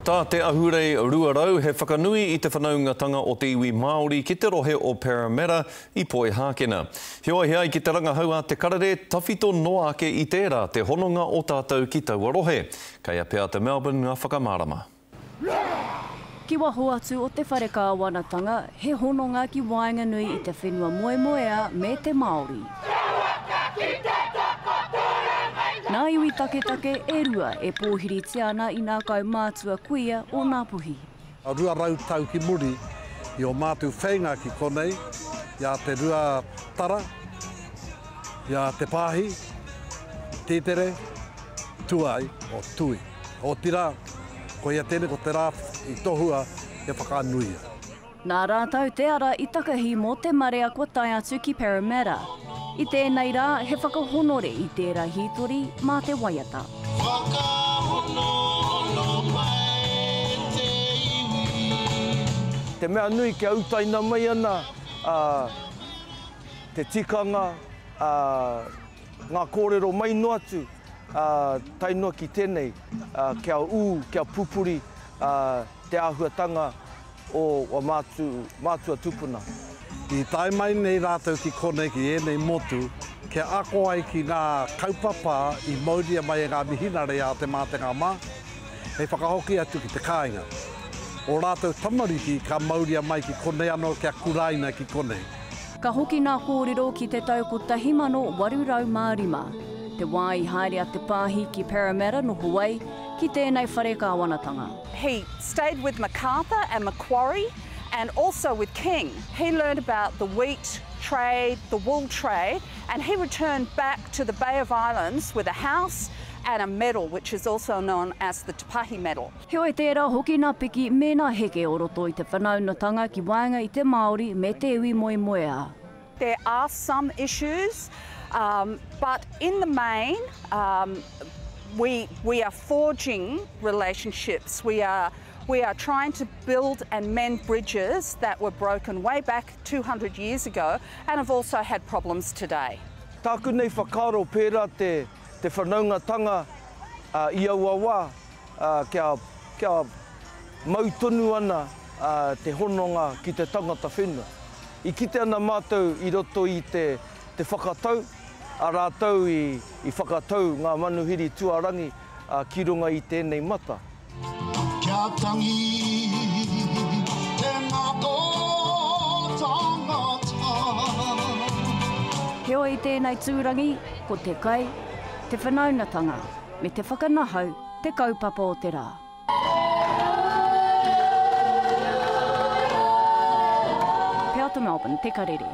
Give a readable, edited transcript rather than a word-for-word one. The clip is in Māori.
Tā te ahurei ruarau he whakanui I te whanaungatanga o te iwi Māori ki te rohe o Parramatta I Poi Hākena. Heoi hea ki te rangahau a te karare, tawhito noa ake I tērā te hononga o tātou ki taua rohe. Kei a pēr te Melbourne ngā whakamārama. Ki waho atu o te wharekāwanatanga, he hononga ki Wainganui I te whenua moemoea me te Māori. Nā iwi take e rua e pōhiri te ana I nā kau mātua kuia o nā puhi. Rua rau tau ki muri I o mātu whainga ki konei, ia te rua tara, ia te pāhi, tētere, tuai o tui. O tira, ko ia tēne ko te rā I tohua e whakanuia. Nā rātau te ara I takahi mō te marea kua tai atu ki Parramatta. I tēnei rā, he whakahonore I tērā hitori mā te waiata. Te mea nui kia utaina mai ana, te tikanga, ngā kōrero mai no atu, tainua ki tēnei, kia kia pupuri, te āhuatanga o mātua tupuna. I tai mai nei rātou ki konei ki ēnei motu, kia ako ai ki ngā kaupapa I mauria mai ngā mihinare a te mātenga mā, hei whakahoki atu ki te kāinga. O rātou tamariki ka mauria mai ki konei anō kia kuraina ki konei. Ka hoki nā kōrero ki te tauko 1805, te wā I haere a te pāhi ki Parramatta no Hawaii ki tēnei wharekāwanatanga. He stayed with MacArthur and Macquarie and also with King. He learned about the wheat trade, the wool trade, and he returned back to the Bay of Islands with a house and a medal, which is also known as the Te Pahi Medal. Heoi tērā hoki nā piki me nā heke o roto I te whanaunatanga ki waenga I te Māori me te iwi moemoea. There are some issues, but in the main, we are forging relationships. We are trying to build and mend bridges that were broken way back 200 years ago and have also had problems today. Tāku nei whakaro pērā te whanaungatanga I auawa, kia mautonu ana te hononga ki te tangata whenua. I kite ana mātou I roto I te whakatau, a rātou I whakatau ngā manuhiri tuarangi ki runga I tēnei mata. Kia tangi te ngako tangata. Heoi tēnei tūrangi, ko te kai, te whanaunatanga, me te whakanahau, te kaupapa o te rā. Pēr te Melbourne, te karere.